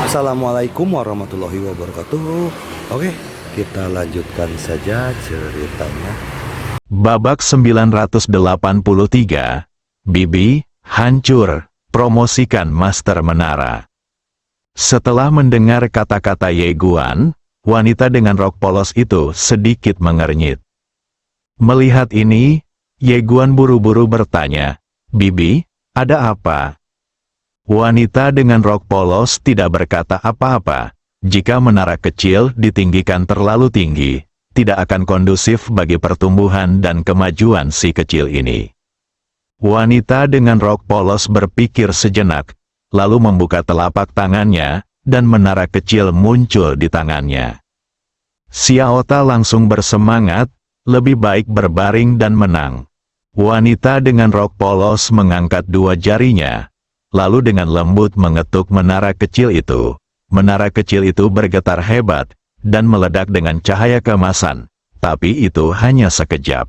Assalamualaikum warahmatullahi wabarakatuh. Oke, kita lanjutkan saja ceritanya. Babak 983, Bibi, hancur, promosikan Master Menara. Setelah mendengar kata-kata Ye Guan, wanita dengan rok polos itu sedikit mengernyit. Melihat ini, Ye Guan buru-buru bertanya, "Bibi, ada apa?" Wanita dengan rok polos tidak berkata apa-apa. Jika menara kecil ditinggikan terlalu tinggi, tidak akan kondusif bagi pertumbuhan dan kemajuan si kecil ini. Wanita dengan rok polos berpikir sejenak, lalu membuka telapak tangannya, dan menara kecil muncul di tangannya. Xiaota langsung bersemangat, lebih baik berbaring dan menang. Wanita dengan rok polos mengangkat dua jarinya, lalu dengan lembut mengetuk menara kecil itu. Menara kecil itu bergetar hebat, dan meledak dengan cahaya keemasan, tapi itu hanya sekejap.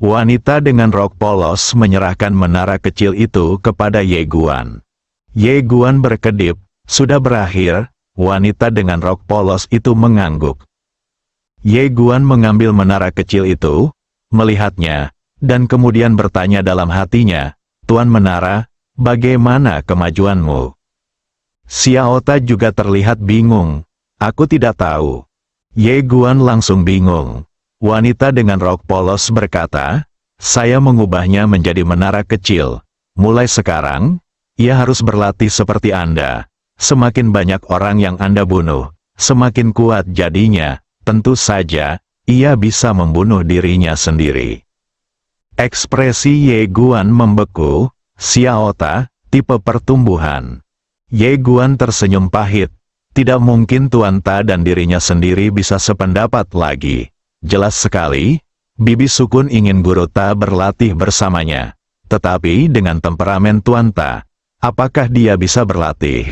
Wanita dengan rok polos menyerahkan menara kecil itu kepada Ye Guan. Ye Guan berkedip, "Sudah berakhir." Wanita dengan rok polos itu mengangguk. Ye Guan mengambil menara kecil itu, melihatnya, dan kemudian bertanya dalam hatinya, "Tuan Menara, bagaimana kemajuanmu?" Xiaota juga terlihat bingung. "Aku tidak tahu." Ye Guan langsung bingung. Wanita dengan rok polos berkata, "Saya mengubahnya menjadi menara kecil. Mulai sekarang, ia harus berlatih seperti Anda. Semakin banyak orang yang Anda bunuh, semakin kuat jadinya. Tentu saja, ia bisa membunuh dirinya sendiri." Ekspresi Ye Guan membeku. "Xiaota, tipe pertumbuhan." Ye Guan tersenyum pahit. Tidak mungkin Tuan Ta dan dirinya sendiri bisa sependapat lagi. Jelas sekali, Bibi Sukun ingin Guru Ta berlatih bersamanya. Tetapi dengan temperamen Tuan Ta, apakah dia bisa berlatih?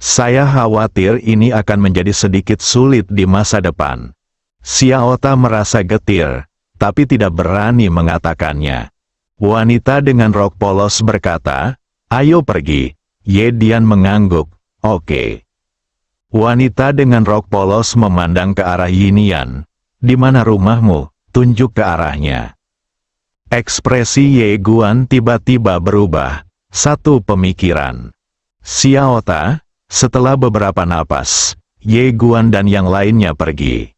Saya khawatir ini akan menjadi sedikit sulit di masa depan. Xiaota merasa getir, tapi tidak berani mengatakannya. Wanita dengan rok polos berkata, "Ayo pergi." Ye Dian mengangguk, "Oke." Wanita dengan rok polos memandang ke arah Yinian. "Di mana rumahmu?" Tunjuk ke arahnya. Ekspresi Ye Guan tiba-tiba berubah. Satu pemikiran. "Xiaota." Setelah beberapa napas, Ye Guan dan yang lainnya pergi.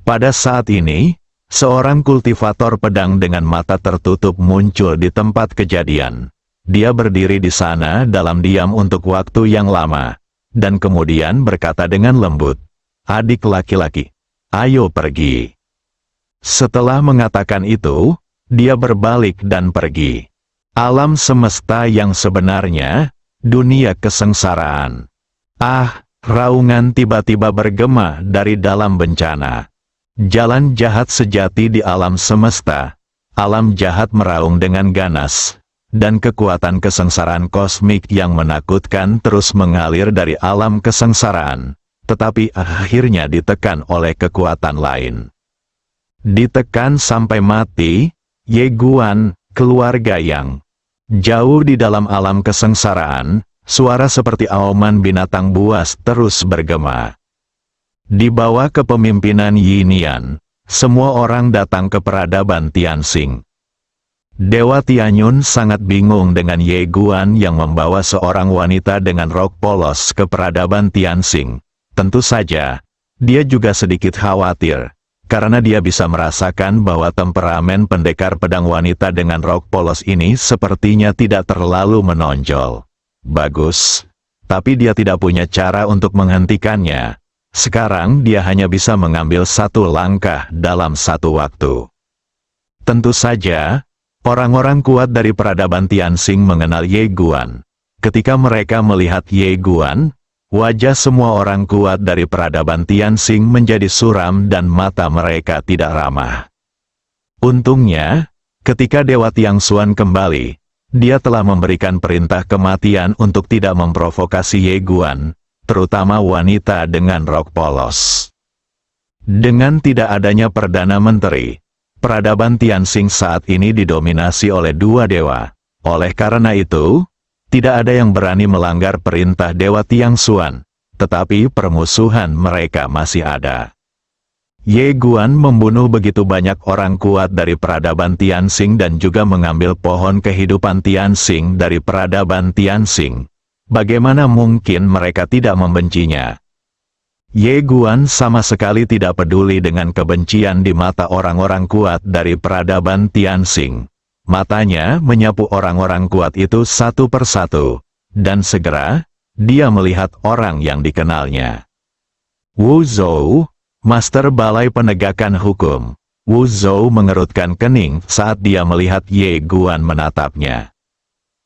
Pada saat ini, seorang kultivator pedang dengan mata tertutup muncul di tempat kejadian. Dia berdiri di sana dalam diam untuk waktu yang lama, dan kemudian berkata dengan lembut, "Adik laki-laki, ayo pergi." Setelah mengatakan itu, dia berbalik dan pergi. Alam semesta yang sebenarnya, dunia kesengsaraan. Ah, raungan tiba-tiba bergema dari dalam bencana. Jalan jahat sejati di alam semesta. Alam jahat meraung dengan ganas. Dan kekuatan kesengsaraan kosmik yang menakutkan terus mengalir dari alam kesengsaraan, tetapi akhirnya ditekan oleh kekuatan lain. Ditekan sampai mati, Ye Guan, keluarga yang jauh di dalam alam kesengsaraan, suara seperti auman binatang buas terus bergema. Di bawah kepemimpinan Yinian, semua orang datang ke peradaban Tianxing. Dewa Tianyun sangat bingung dengan Ye Guan yang membawa seorang wanita dengan rok polos ke peradaban Tianxing. Tentu saja, dia juga sedikit khawatir, karena dia bisa merasakan bahwa temperamen pendekar pedang wanita dengan rok polos ini sepertinya tidak terlalu menonjol. Bagus, tapi dia tidak punya cara untuk menghentikannya. Sekarang dia hanya bisa mengambil satu langkah dalam satu waktu. Tentu saja, orang-orang kuat dari peradaban Tianxing mengenal Ye Guan. Ketika mereka melihat Ye Guan, wajah semua orang kuat dari peradaban Tianxing menjadi suram dan mata mereka tidak ramah. Untungnya, ketika Dewa Tiangxuan kembali, dia telah memberikan perintah kematian untuk tidak memprovokasi Ye Guan, terutama wanita dengan rok polos. Dengan tidak adanya Perdana Menteri, peradaban Tianxing saat ini didominasi oleh dua dewa. Oleh karena itu, tidak ada yang berani melanggar perintah Dewa Tiangxuan, tetapi permusuhan mereka masih ada. Ye Guan membunuh begitu banyak orang kuat dari peradaban Tianxing dan juga mengambil pohon kehidupan Tianxing dari peradaban Tianxing. Bagaimana mungkin mereka tidak membencinya? Ye Guan sama sekali tidak peduli dengan kebencian di mata orang-orang kuat dari peradaban Tianxing. Matanya menyapu orang-orang kuat itu satu persatu, dan segera, dia melihat orang yang dikenalnya. Wu Zhou, Master Balai Penegakan Hukum. Wu Zhou mengerutkan kening saat dia melihat Ye Guan menatapnya.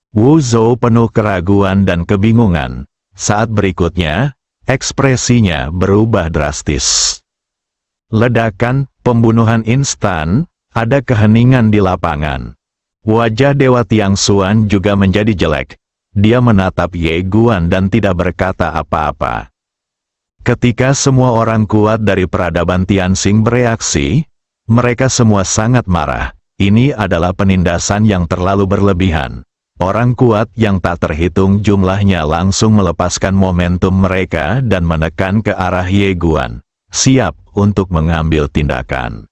Wu Zhou penuh keraguan dan kebingungan. Saat berikutnya, ekspresinya berubah drastis. Ledakan, pembunuhan instan, ada keheningan di lapangan. Wajah Dewa Tiangxuan juga menjadi jelek. Dia menatap Ye Guan dan tidak berkata apa-apa. Ketika semua orang kuat dari peradaban Tianxing bereaksi, mereka semua sangat marah. Ini adalah penindasan yang terlalu berlebihan. Orang kuat yang tak terhitung jumlahnya langsung melepaskan momentum mereka dan menekan ke arah Ye Guan, siap untuk mengambil tindakan.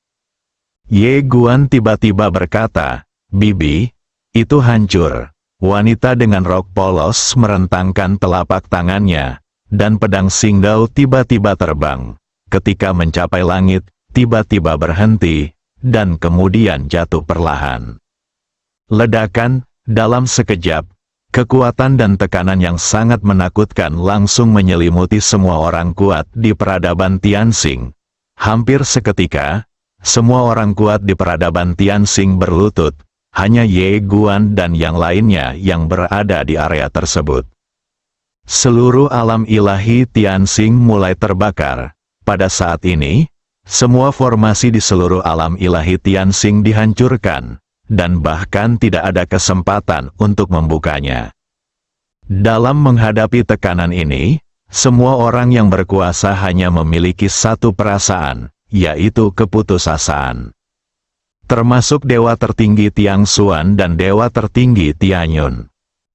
Ye Guan tiba-tiba berkata, "Bibi, itu hancur." Wanita dengan rok polos merentangkan telapak tangannya, dan pedang Xingdao tiba-tiba terbang. Ketika mencapai langit, tiba-tiba berhenti, dan kemudian jatuh perlahan. Ledakan, dalam sekejap, kekuatan dan tekanan yang sangat menakutkan langsung menyelimuti semua orang kuat di peradaban Tianxing. Hampir seketika, semua orang kuat di peradaban Tianxing berlutut, hanya Ye Guan dan yang lainnya yang berada di area tersebut. Seluruh alam ilahi Tianxing mulai terbakar. Pada saat ini, semua formasi di seluruh alam ilahi Tianxing dihancurkan, dan bahkan tidak ada kesempatan untuk membukanya. Dalam menghadapi tekanan ini, semua orang yang berkuasa hanya memiliki satu perasaan, yaitu keputusasaan. Termasuk Dewa Tertinggi Tiangxuan dan Dewa Tertinggi Tianyun.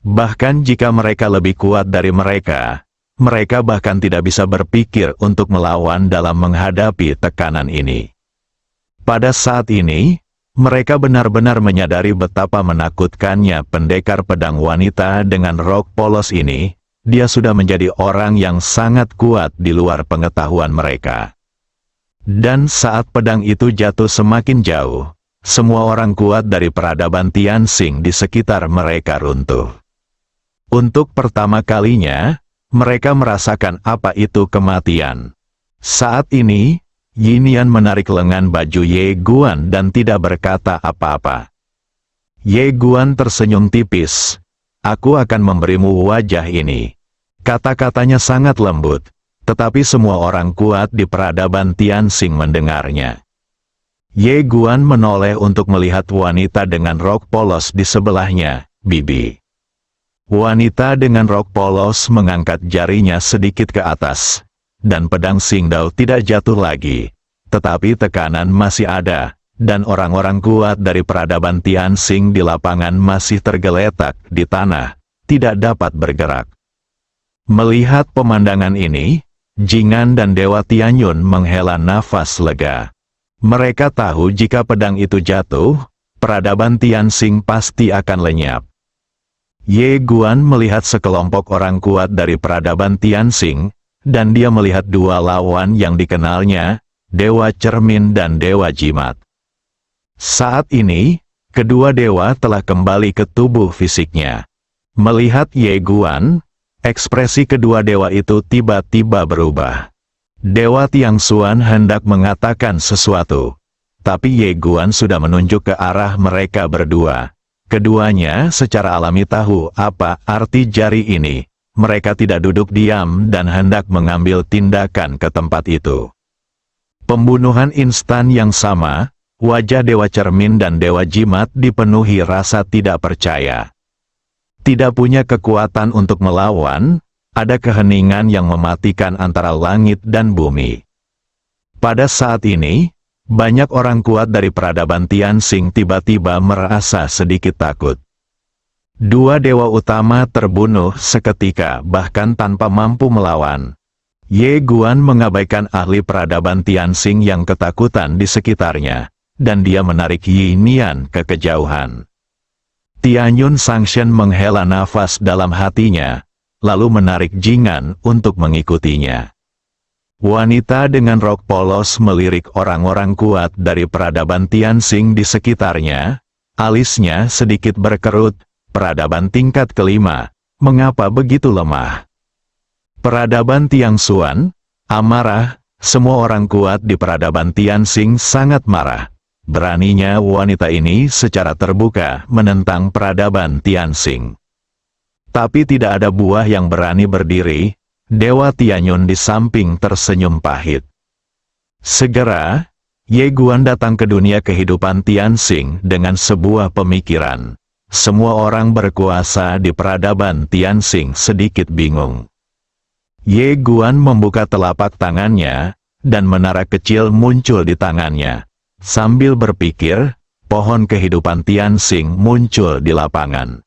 Bahkan jika mereka lebih kuat dari mereka bahkan tidak bisa berpikir untuk melawan dalam menghadapi tekanan ini. Pada saat ini, mereka benar-benar menyadari betapa menakutkannya pendekar pedang wanita dengan rok polos ini. Dia sudah menjadi orang yang sangat kuat di luar pengetahuan mereka. Dan saat pedang itu jatuh semakin jauh, semua orang kuat dari peradaban Tianxing di sekitar mereka runtuh. Untuk pertama kalinya, mereka merasakan apa itu kematian. Saat ini, Yinian menarik lengan baju Ye Guan dan tidak berkata apa-apa. Ye Guan tersenyum tipis. "Aku akan memberimu wajah ini." Kata-katanya sangat lembut, tetapi semua orang kuat di peradaban Tianxing mendengarnya. Ye Guan menoleh untuk melihat wanita dengan rok polos di sebelahnya, "Bibi." Wanita dengan rok polos mengangkat jarinya sedikit ke atas, dan pedang Xingdao tidak jatuh lagi. Tetapi tekanan masih ada, dan orang-orang kuat dari peradaban Tianxing di lapangan masih tergeletak di tanah, tidak dapat bergerak. Melihat pemandangan ini, Jingan dan Dewa Tianyun menghela nafas lega. Mereka tahu jika pedang itu jatuh, peradaban Tianxing pasti akan lenyap. Ye Guan melihat sekelompok orang kuat dari peradaban Tianxing, dan dia melihat dua lawan yang dikenalnya, Dewa Cermin dan Dewa Jimat. Saat ini, kedua dewa telah kembali ke tubuh fisiknya. Melihat Ye Guan, ekspresi kedua dewa itu tiba-tiba berubah. Dewa Tiangxuan hendak mengatakan sesuatu, tapi Ye Guan sudah menunjuk ke arah mereka berdua. Keduanya secara alami tahu apa arti jari ini. Mereka tidak duduk diam dan hendak mengambil tindakan ke tempat itu. Pembunuhan instan yang sama, wajah Dewa Cermin dan Dewa Jimat dipenuhi rasa tidak percaya. Tidak punya kekuatan untuk melawan, ada keheningan yang mematikan antara langit dan bumi. Pada saat ini, banyak orang kuat dari peradaban Tianxing tiba-tiba merasa sedikit takut. Dua dewa utama terbunuh seketika bahkan tanpa mampu melawan. Ye Guan mengabaikan ahli peradaban Tianxing yang ketakutan di sekitarnya, dan dia menarik Yi Nian ke kejauhan. Tianyun Sangshen menghela nafas dalam hatinya, lalu menarik Jingan untuk mengikutinya. Wanita dengan rok polos melirik orang-orang kuat dari peradaban Tianxing di sekitarnya. Alisnya sedikit berkerut. Peradaban tingkat kelima, mengapa begitu lemah? Peradaban Tiangxuan, amarah, semua orang kuat di peradaban Tianxing sangat marah. Beraninya wanita ini secara terbuka menentang peradaban Tianxing. Tapi tidak ada buah yang berani berdiri. Dewa Tianyun di samping tersenyum pahit. Segera, Ye Guan datang ke dunia kehidupan Tianxing dengan sebuah pemikiran. Semua orang berkuasa di peradaban Tianxing sedikit bingung. Ye Guan membuka telapak tangannya, dan menara kecil muncul di tangannya. Sambil berpikir, pohon kehidupan Tianxing muncul di lapangan.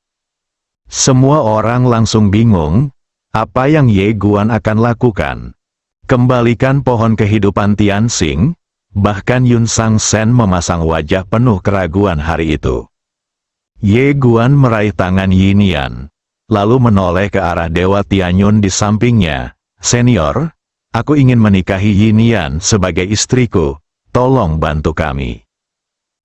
Semua orang langsung bingung, apa yang Ye Guan akan lakukan? Kembalikan pohon kehidupan Tianxing? Bahkan Yun Sang Sen memasang wajah penuh keraguan hari itu. Ye Guan meraih tangan Yi Nian, lalu menoleh ke arah Dewa Tianyun di sampingnya. Senior, aku ingin menikahi Yi Nian sebagai istriku, tolong bantu kami.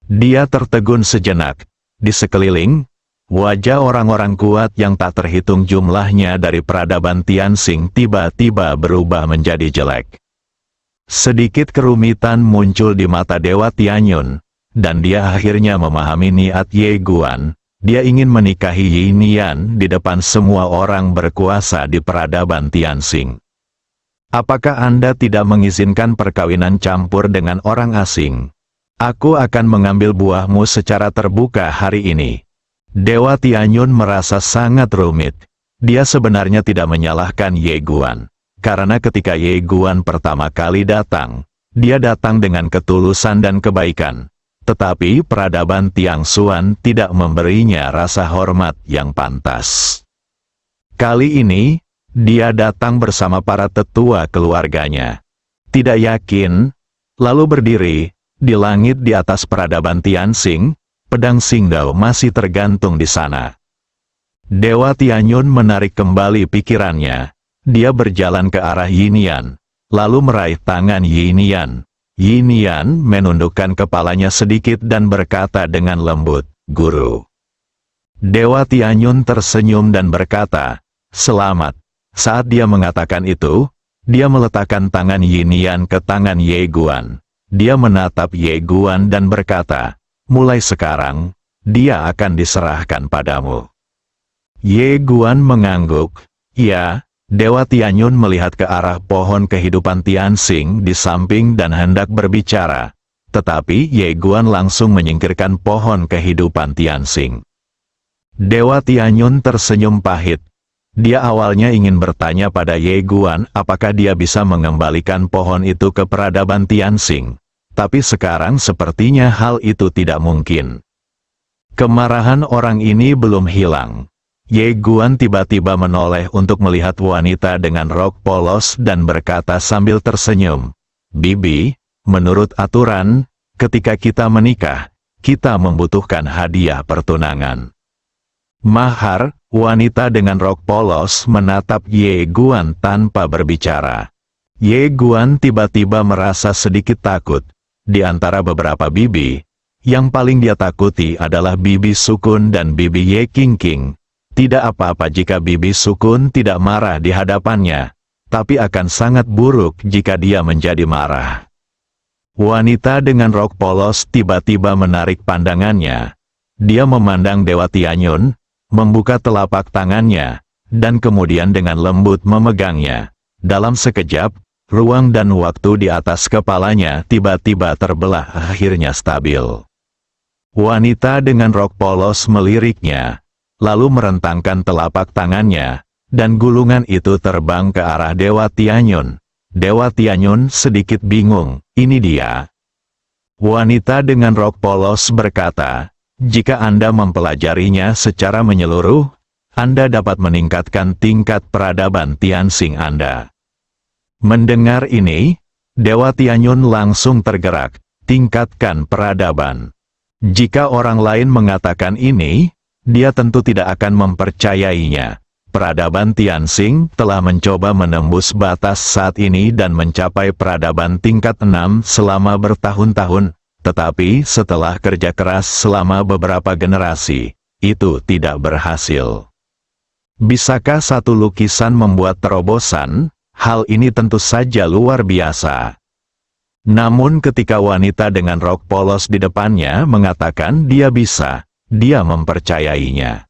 Dia tertegun sejenak. Di sekeliling, wajah orang-orang kuat yang tak terhitung jumlahnya dari peradaban Tianxing tiba-tiba berubah menjadi jelek. Sedikit kerumitan muncul di mata Dewa Tianyun, dan dia akhirnya memahami niat Ye Guan. Dia ingin menikahi Yi Nian di depan semua orang berkuasa di peradaban Tianxing. Apakah Anda tidak mengizinkan perkawinan campur dengan orang asing? Aku akan mengambil buahmu secara terbuka hari ini. Dewa Tianyun merasa sangat rumit. Dia sebenarnya tidak menyalahkan Ye Guan. Karena ketika Ye Guan pertama kali datang, dia datang dengan ketulusan dan kebaikan. Tetapi peradaban Tiangxuan tidak memberinya rasa hormat yang pantas. Kali ini, dia datang bersama para tetua keluarganya. Tidak yakin, lalu berdiri, di langit di atas peradaban Tianxing, pedang Xingdao masih tergantung di sana. Dewa Tianyun menarik kembali pikirannya. Dia berjalan ke arah Yi Nian, lalu meraih tangan Yi Nian. Yi Nian menundukkan kepalanya sedikit dan berkata dengan lembut, "Guru." Dewa Tianyun tersenyum dan berkata, "Selamat." Saat dia mengatakan itu, dia meletakkan tangan Yi Nian ke tangan Ye Guan. Dia menatap Ye Guan dan berkata, "Mulai sekarang, dia akan diserahkan padamu." Ye Guan mengangguk. Ya. Dewa Tianyun melihat ke arah pohon kehidupan Tianxing di samping dan hendak berbicara. Tetapi Ye Guan langsung menyingkirkan pohon kehidupan Tianxing. Dewa Tianyun tersenyum pahit. Dia awalnya ingin bertanya pada Ye Guan apakah dia bisa mengembalikan pohon itu ke peradaban Tianxing. Tapi sekarang sepertinya hal itu tidak mungkin. Kemarahan orang ini belum hilang. Ye Guan tiba-tiba menoleh untuk melihat wanita dengan rok polos dan berkata sambil tersenyum, "Bibi, menurut aturan, ketika kita menikah, kita membutuhkan hadiah pertunangan." Mahar, wanita dengan rok polos menatap Ye Guan tanpa berbicara. Ye Guan tiba-tiba merasa sedikit takut. Di antara beberapa bibi, yang paling dia takuti adalah Bibi Sukun dan Bibi Ye Qingqing. Tidak apa-apa jika Bibi Sukun tidak marah di hadapannya, tapi akan sangat buruk jika dia menjadi marah. Wanita dengan rok polos tiba-tiba menarik pandangannya. Dia memandang Dewa Tianyun, membuka telapak tangannya, dan kemudian dengan lembut memegangnya. Dalam sekejap, ruang dan waktu di atas kepalanya tiba-tiba terbelah akhirnya stabil. Wanita dengan rok polos meliriknya, lalu merentangkan telapak tangannya, dan gulungan itu terbang ke arah Dewa Tianyun. Dewa Tianyun sedikit bingung, ini dia. Wanita dengan rok polos berkata, Jika Anda mempelajarinya secara menyeluruh, Anda dapat meningkatkan tingkat peradaban Tianxing Anda. Mendengar ini, Dewa Tianyun langsung tergerak, tingkatkan peradaban. Jika orang lain mengatakan ini, dia tentu tidak akan mempercayainya. Peradaban Tianxing telah mencoba menembus batas saat ini dan mencapai peradaban tingkat 6 selama bertahun-tahun, tetapi setelah kerja keras selama beberapa generasi, itu tidak berhasil. Bisakah satu lukisan membuat terobosan? Hal ini tentu saja luar biasa. Namun ketika wanita dengan rok polos di depannya mengatakan dia bisa, dia mempercayainya.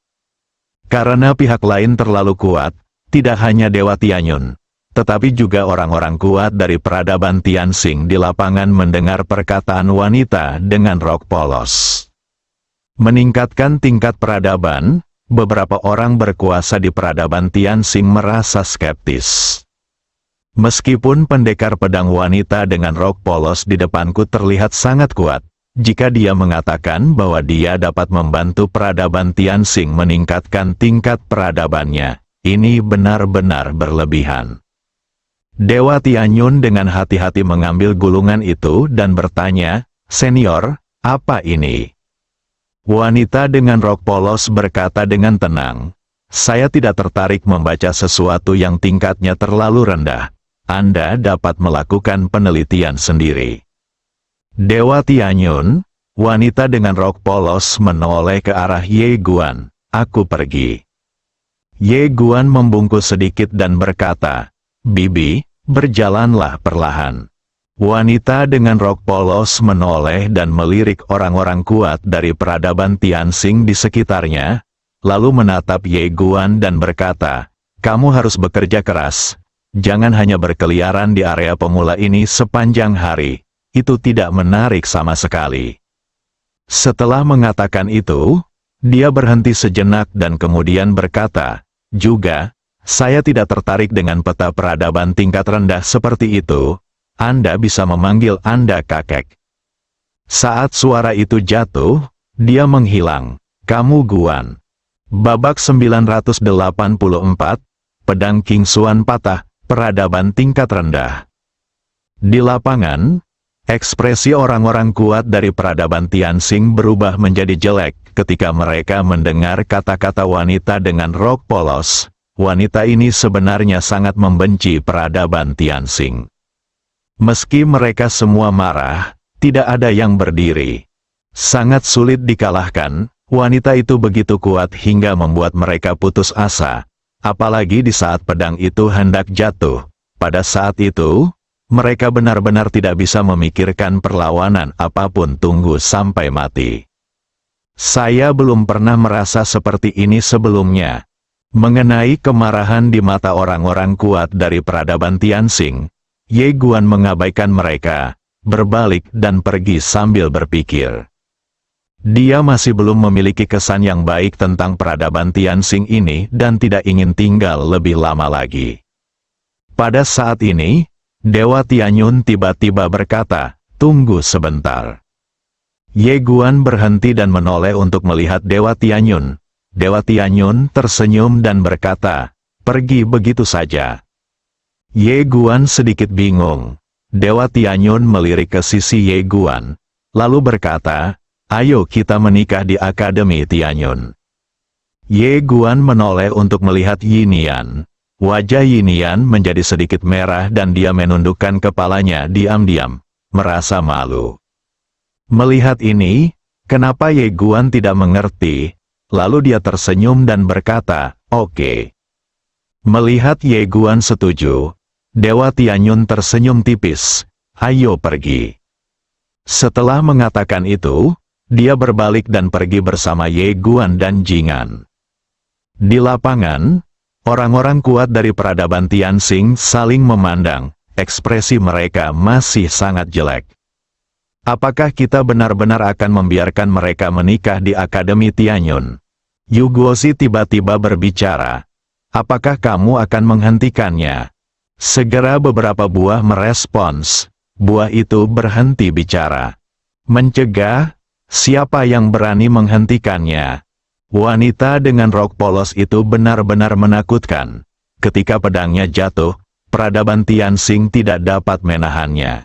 Karena pihak lain terlalu kuat, tidak hanya Dewa Tianyun, tetapi juga orang-orang kuat dari peradaban Tianxing di lapangan mendengar perkataan wanita dengan rok polos. Meningkatkan tingkat peradaban, beberapa orang berkuasa di peradaban Tianxing merasa skeptis. Meskipun pendekar pedang wanita dengan rok polos di depanku terlihat sangat kuat, jika dia mengatakan bahwa dia dapat membantu peradaban Tianxing meningkatkan tingkat peradabannya, ini benar-benar berlebihan. Dewa Tianyun dengan hati-hati mengambil gulungan itu dan bertanya, "Senior, apa ini?" Wanita dengan rok polos berkata dengan tenang, "Saya tidak tertarik membaca sesuatu yang tingkatnya terlalu rendah. Anda dapat melakukan penelitian sendiri." Dewa Tianyun, wanita dengan rok polos menoleh ke arah Ye Guan. "Aku pergi." Ye Guan membungkus sedikit dan berkata, "Bibi, berjalanlah perlahan." Wanita dengan rok polos menoleh dan melirik orang-orang kuat dari peradaban Tianxing di sekitarnya, lalu menatap Ye Guan dan berkata, "Kamu harus bekerja keras. Jangan hanya berkeliaran di area pemula ini sepanjang hari. Itu tidak menarik sama sekali." Setelah mengatakan itu, dia berhenti sejenak dan kemudian berkata, "Juga, saya tidak tertarik dengan peta peradaban tingkat rendah seperti itu. Anda bisa memanggil Anda kakek." Saat suara itu jatuh, dia menghilang. "Kamu Guan." Babak 984, pedang King Xuan patah, peradaban tingkat rendah. Di lapangan, ekspresi orang-orang kuat dari peradaban Tianxing berubah menjadi jelek ketika mereka mendengar kata-kata wanita dengan rok polos. Wanita ini sebenarnya sangat membenci peradaban Tianxing. Meski mereka semua marah, tidak ada yang berdiri. Sangat sulit dikalahkan, wanita itu begitu kuat hingga membuat mereka putus asa. Apalagi di saat pedang itu hendak jatuh. Pada saat itu, mereka benar-benar tidak bisa memikirkan perlawanan apapun, tunggu sampai mati. Saya belum pernah merasa seperti ini sebelumnya. Mengenai kemarahan di mata orang-orang kuat dari peradaban Tianxing, Ye Guan mengabaikan mereka, berbalik dan pergi sambil berpikir. Dia masih belum memiliki kesan yang baik tentang peradaban Tianxing ini dan tidak ingin tinggal lebih lama lagi. Pada saat ini, Dewa Tianyun tiba-tiba berkata, "Tunggu sebentar." Ye Guan berhenti dan menoleh untuk melihat Dewa Tianyun. Dewa Tianyun tersenyum dan berkata, "Pergi begitu saja." Ye Guan sedikit bingung. Dewa Tianyun melirik ke sisi Ye Guan, lalu berkata, "Ayo kita menikah di Akademi Tianyun." Ye Guan menoleh untuk melihat Yinian. Wajah Yinian menjadi sedikit merah dan dia menundukkan kepalanya diam-diam, merasa malu. Melihat ini, kenapa Ye Guan tidak mengerti, lalu dia tersenyum dan berkata, "Oke." Melihat Ye Guan setuju, Dewa Tianyun tersenyum tipis, "Ayo pergi." Setelah mengatakan itu, dia berbalik dan pergi bersama Ye Guan dan Jingan. Di lapangan, orang-orang kuat dari peradaban Tianxing saling memandang, ekspresi mereka masih sangat jelek. "Apakah kita benar-benar akan membiarkan mereka menikah di Akademi Tianyun?" Yu Guozi tiba-tiba berbicara. "Apakah kamu akan menghentikannya?" Segera beberapa buah merespons. Buah itu berhenti bicara. "Mencegah? Siapa yang berani menghentikannya? Wanita dengan rok polos itu benar-benar menakutkan. Ketika pedangnya jatuh, peradaban Tianxing tidak dapat menahannya.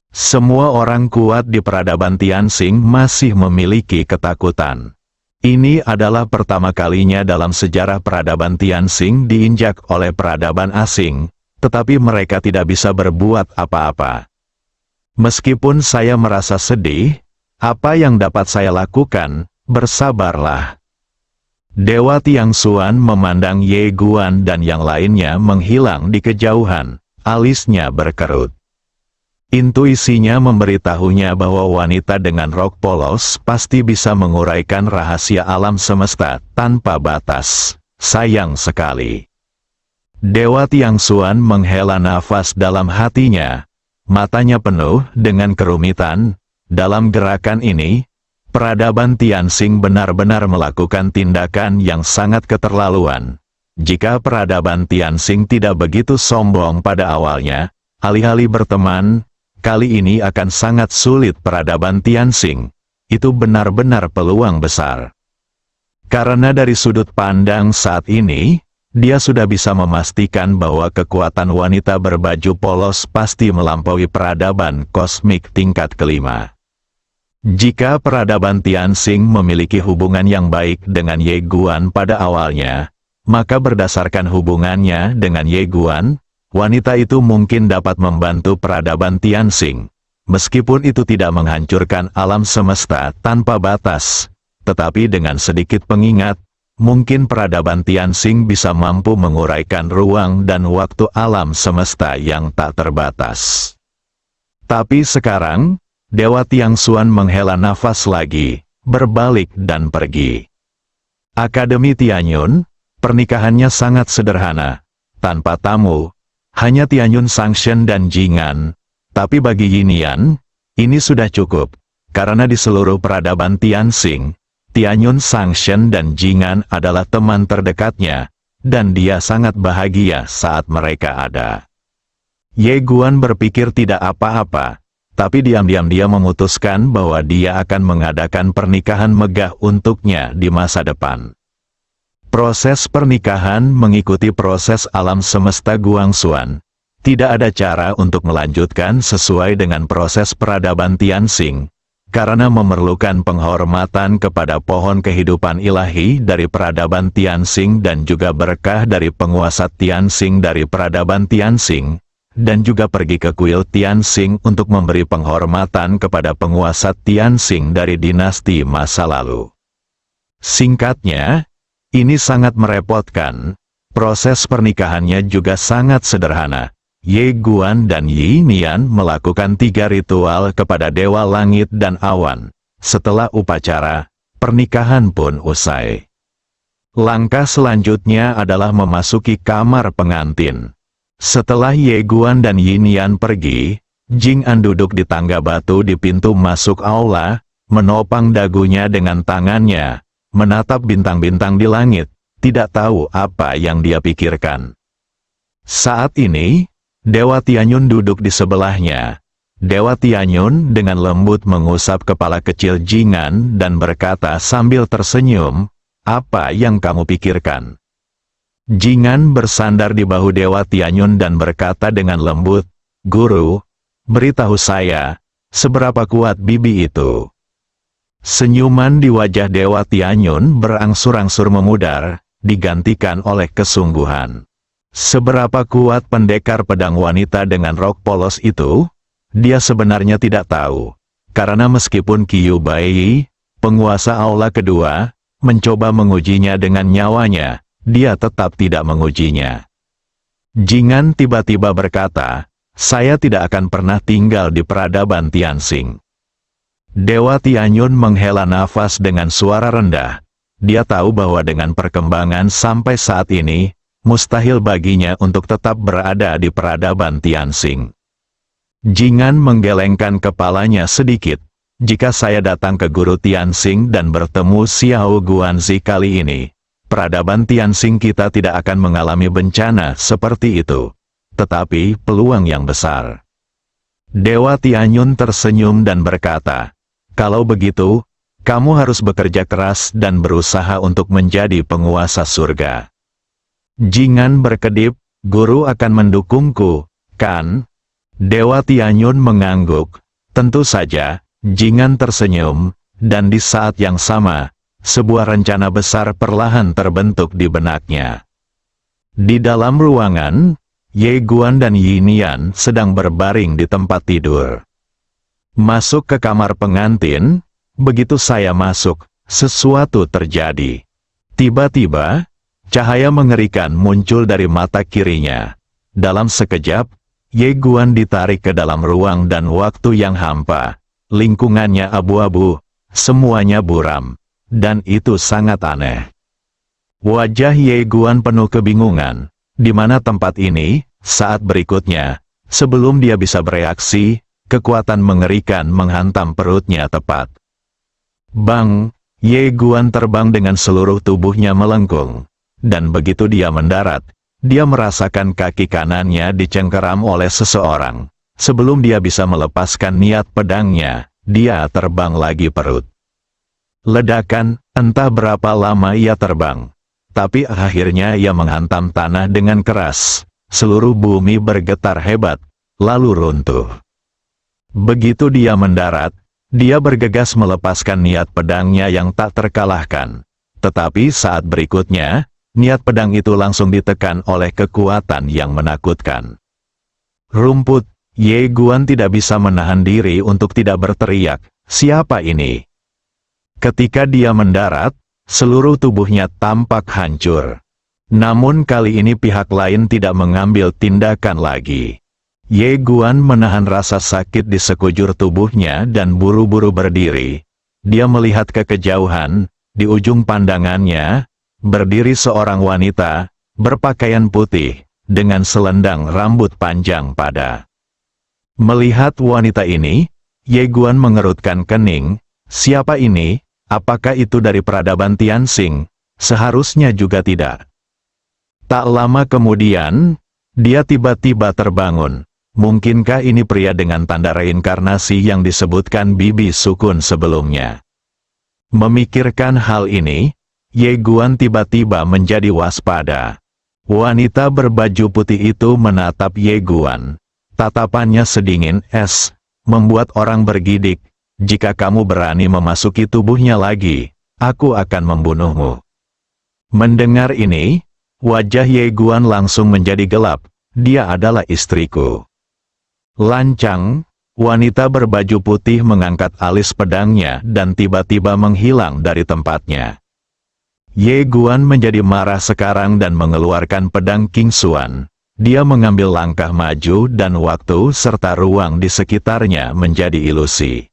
Semua orang kuat di peradaban Tianxing masih memiliki ketakutan. Ini adalah pertama kalinya dalam sejarah peradaban Tianxing diinjak oleh peradaban asing, tetapi mereka tidak bisa berbuat apa-apa. Meskipun saya merasa sedih, apa yang dapat saya lakukan? Bersabarlah. Dewa Tiangxuan memandang Ye Guan dan yang lainnya menghilang di kejauhan, alisnya berkerut. Intuisinya memberitahunya bahwa wanita dengan rok polos pasti bisa menguraikan rahasia alam semesta tanpa batas. Sayang sekali. Dewa Tiangxuan menghela nafas dalam hatinya. Matanya penuh dengan kerumitan. Dalam gerakan ini, peradaban Tianxing benar-benar melakukan tindakan yang sangat keterlaluan. Jika peradaban Tianxing tidak begitu sombong pada awalnya, alih-alih berteman, kali ini akan sangat sulit peradaban Tianxing. Itu benar-benar peluang besar. Karena dari sudut pandang saat ini, dia sudah bisa memastikan bahwa kekuatan wanita berbaju polos pasti melampaui peradaban kosmik tingkat kelima. Jika peradaban Tianxing memiliki hubungan yang baik dengan Ye Guan pada awalnya, maka berdasarkan hubungannya dengan Ye Guan, wanita itu mungkin dapat membantu peradaban Tianxing. Meskipun itu tidak menghancurkan alam semesta tanpa batas, tetapi dengan sedikit pengingat, mungkin peradaban Tianxing bisa mampu menguraikan ruang dan waktu alam semesta yang tak terbatas. Tapi sekarang, Dewa Tiangxuan menghela nafas lagi, berbalik dan pergi. Akademi Tianyun, pernikahannya sangat sederhana, tanpa tamu, hanya Tianyun Sangshen dan Jingan. Tapi bagi Yinian, ini sudah cukup, karena di seluruh peradaban Tianxing, Tianyun Sangshen dan Jingan adalah teman terdekatnya, dan dia sangat bahagia saat mereka ada. Ye Guan berpikir tidak apa-apa, tapi diam-diam dia memutuskan bahwa dia akan mengadakan pernikahan megah untuknya di masa depan. Proses pernikahan mengikuti proses alam semesta Guangxuan. Tidak ada cara untuk melanjutkan sesuai dengan proses peradaban Tianxing, karena memerlukan penghormatan kepada pohon kehidupan ilahi dari peradaban Tianxing dan juga berkah dari penguasa Tianxing dari peradaban Tianxing, dan juga pergi ke kuil Tianxing untuk memberi penghormatan kepada penguasa Tianxing dari dinasti masa lalu. Singkatnya, ini sangat merepotkan. Proses pernikahannya juga sangat sederhana. Ye Guan dan Yinian melakukan 3 ritual kepada Dewa Langit dan Awan. Setelah upacara, pernikahan pun usai. Langkah selanjutnya adalah memasuki kamar pengantin. Setelah Ye Guan dan Yinian pergi, Jing'an duduk di tangga batu di pintu masuk aula, menopang dagunya dengan tangannya, menatap bintang-bintang di langit, tidak tahu apa yang dia pikirkan. Saat ini, Dewa Tianyun duduk di sebelahnya. Dewa Tianyun dengan lembut mengusap kepala kecil Jingan dan berkata sambil tersenyum, "Apa yang kamu pikirkan?" Jingan bersandar di bahu Dewa Tianyun dan berkata dengan lembut, "Guru, beritahu saya, seberapa kuat bibi itu?" Senyuman di wajah Dewa Tianyun berangsur-angsur memudar, digantikan oleh kesungguhan. Seberapa kuat pendekar pedang wanita dengan rok polos itu? Dia sebenarnya tidak tahu, karena meskipun Qiu Bai, penguasa aula kedua, mencoba mengujinya dengan nyawanya, dia tetap tidak mengujinya. Jingan tiba-tiba berkata, "Saya tidak akan pernah tinggal di peradaban Tianxing." Dewa Tianyun menghela nafas dengan suara rendah. Dia tahu bahwa dengan perkembangan sampai saat ini, mustahil baginya untuk tetap berada di peradaban Tianxing. Jingan menggelengkan kepalanya sedikit. Jika saya datang ke guru Tianxing dan bertemu Xiao Guanzi kali ini, peradaban Tianxing kita tidak akan mengalami bencana seperti itu. Tetapi peluang yang besar. Dewa Tianyun tersenyum dan berkata, Kalau begitu, kamu harus bekerja keras dan berusaha untuk menjadi penguasa surga. Jingan berkedip, guru akan mendukungku, kan? Dewa Tianyun mengangguk. Tentu saja, Jingan tersenyum, dan di saat yang sama, sebuah rencana besar perlahan terbentuk di benaknya. Di dalam ruangan, Ye Guan dan Yinian sedang berbaring di tempat tidur. Masuk ke kamar pengantin, begitu saya masuk, sesuatu terjadi. Tiba-tiba, cahaya mengerikan muncul dari mata kirinya. Dalam sekejap, Ye Guan ditarik ke dalam ruang dan waktu yang hampa. Lingkungannya abu-abu, semuanya buram, dan itu sangat aneh. Wajah Ye Guan penuh kebingungan. Di mana tempat ini? Saat berikutnya, sebelum dia bisa bereaksi, kekuatan mengerikan menghantam perutnya tepat. Bang! Ye Guan terbang dengan seluruh tubuhnya melengkung. Dan begitu dia mendarat, dia merasakan kaki kanannya dicengkeram oleh seseorang. Sebelum dia bisa melepaskan niat pedangnya, dia terbang lagi perut. Ledakan, entah berapa lama ia terbang. Tapi akhirnya ia menghantam tanah dengan keras. Seluruh bumi bergetar hebat, lalu runtuh. Begitu dia mendarat, dia bergegas melepaskan niat pedangnya yang tak terkalahkan. Tetapi saat berikutnya, niat pedang itu langsung ditekan oleh kekuatan yang menakutkan. Rumput, Ye Guan tidak bisa menahan diri untuk tidak berteriak, "Siapa ini?" Ketika dia mendarat, seluruh tubuhnya tampak hancur. Namun kali ini pihak lain tidak mengambil tindakan lagi. Ye Guan menahan rasa sakit di sekujur tubuhnya dan buru-buru berdiri. Dia melihat ke kejauhan, di ujung pandangannya, berdiri seorang wanita, berpakaian putih, dengan selendang rambut panjang pada. Melihat wanita ini, Ye Guan mengerutkan kening. Siapa ini? Apakah itu dari peradaban Tianxing? Seharusnya juga tidak. Tak lama kemudian, dia tiba-tiba terbangun. Mungkinkah ini pria dengan tanda reinkarnasi yang disebutkan Bibi Sukun sebelumnya? Memikirkan hal ini, Ye Guan tiba-tiba menjadi waspada. Wanita berbaju putih itu menatap Ye Guan. Tatapannya sedingin es, membuat orang bergidik. Jika kamu berani memasuki tubuhnya lagi, aku akan membunuhmu. Mendengar ini, wajah Ye Guan langsung menjadi gelap. Dia adalah istriku. Lancang, wanita berbaju putih mengangkat alis pedangnya dan tiba-tiba menghilang dari tempatnya. Ye Guan menjadi marah sekarang dan mengeluarkan pedang King Xuan. Dia mengambil langkah maju dan waktu serta ruang di sekitarnya menjadi ilusi.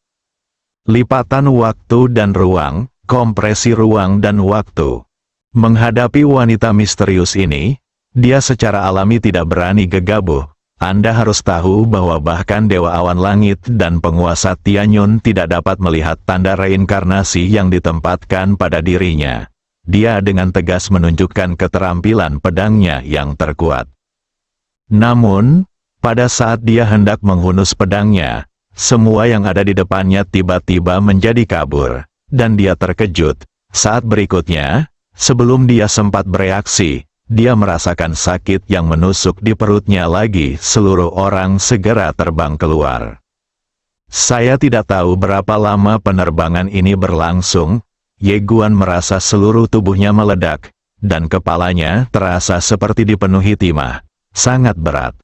Lipatan waktu dan ruang, kompresi ruang dan waktu. Menghadapi wanita misterius ini, dia secara alami tidak berani gegabah. Anda harus tahu bahwa bahkan Dewa Awan Langit dan penguasa Tianyun tidak dapat melihat tanda reinkarnasi yang ditempatkan pada dirinya. Dia dengan tegas menunjukkan keterampilan pedangnya yang terkuat. Namun, pada saat dia hendak menghunus pedangnya, semua yang ada di depannya tiba-tiba menjadi kabur, dan dia terkejut. Saat berikutnya, sebelum dia sempat bereaksi, dia merasakan sakit yang menusuk di perutnya lagi. Seluruh orang segera terbang keluar. Saya tidak tahu berapa lama penerbangan ini berlangsung. Ye Guan merasa seluruh tubuhnya meledak, dan kepalanya terasa seperti dipenuhi timah. Sangat berat.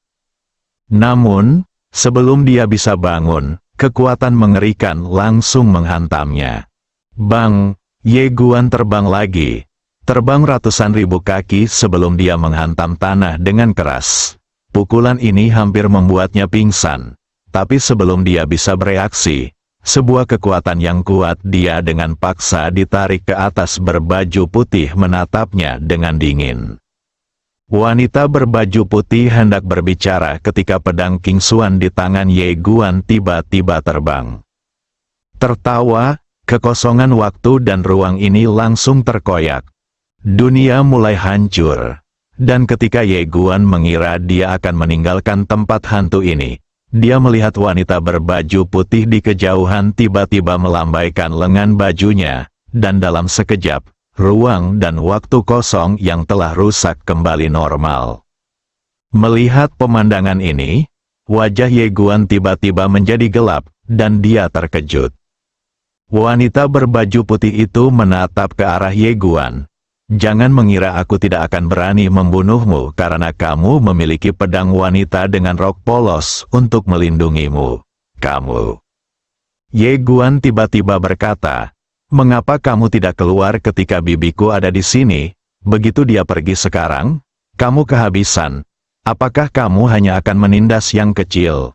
Namun, sebelum dia bisa bangun, kekuatan mengerikan langsung menghantamnya. Bang! Ye Guan terbang lagi. Terbang ratusan ribu kaki sebelum dia menghantam tanah dengan keras. Pukulan ini hampir membuatnya pingsan. Tapi sebelum dia bisa bereaksi, sebuah kekuatan yang kuat dia dengan paksa ditarik ke atas. Berbaju putih menatapnya dengan dingin. Wanita berbaju putih hendak berbicara ketika pedang King Xuan di tangan Ye Guan tiba-tiba terbang. Tertawa, kekosongan waktu dan ruang ini langsung terkoyak. Dunia mulai hancur. Dan ketika Ye Guan mengira dia akan meninggalkan tempat hantu ini, Dia melihat wanita berbaju putih di kejauhan tiba-tiba melambaikan lengan bajunya, dan dalam sekejap, ruang dan waktu kosong yang telah rusak kembali normal. Melihat pemandangan ini, wajah Ye Guan tiba-tiba menjadi gelap, dan dia terkejut. Wanita berbaju putih itu menatap ke arah Ye Guan. Jangan mengira aku tidak akan berani membunuhmu karena kamu memiliki pedang wanita dengan rok polos untuk melindungimu. Kamu. Ye Guan tiba-tiba berkata, mengapa kamu tidak keluar ketika bibiku ada di sini? Begitu dia pergi sekarang, kamu kehabisan. Apakah kamu hanya akan menindas yang kecil?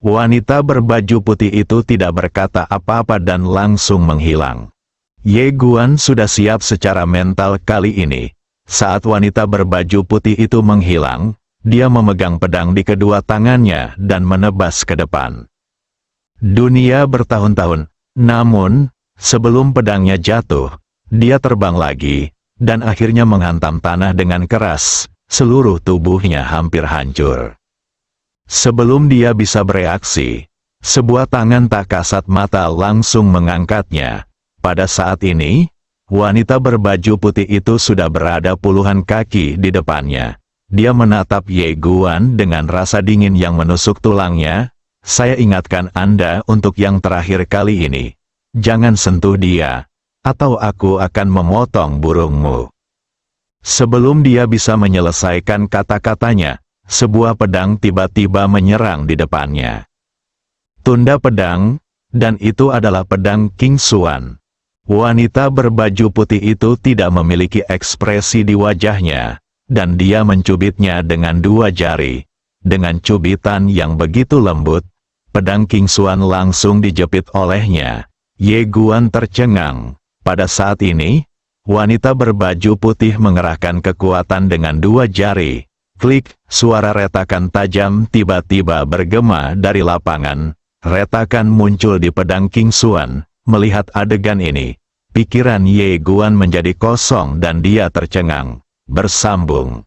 Wanita berbaju putih itu tidak berkata apa-apa dan langsung menghilang. Ye Guan sudah siap secara mental kali ini. Saat wanita berbaju putih itu menghilang, dia memegang pedang di kedua tangannya dan menebas ke depan. Dunia bertahun-tahun, namun, sebelum pedangnya jatuh, dia terbang lagi, dan akhirnya menghantam tanah dengan keras, seluruh tubuhnya hampir hancur. Sebelum dia bisa bereaksi, sebuah tangan tak kasat mata langsung mengangkatnya. Pada saat ini, wanita berbaju putih itu sudah berada puluhan kaki di depannya. Dia menatap Ye Guan dengan rasa dingin yang menusuk tulangnya. Saya ingatkan Anda untuk yang terakhir kali ini. Jangan sentuh dia, atau aku akan memotong burungmu. Sebelum dia bisa menyelesaikan kata-katanya, sebuah pedang tiba-tiba menyerang di depannya. Tunda pedang, dan itu adalah pedang King Xuan. Wanita berbaju putih itu tidak memiliki ekspresi di wajahnya, dan dia mencubitnya dengan dua jari. Dengan cubitan yang begitu lembut, pedang King Xuan langsung dijepit olehnya. Ye Guan tercengang. Pada saat ini, wanita berbaju putih mengerahkan kekuatan dengan dua jari. Klik, suara retakan tajam tiba-tiba bergema dari lapangan. Retakan muncul di pedang King Xuan. Melihat adegan ini, pikiran Ye Guan menjadi kosong dan dia tercengang. Bersambung.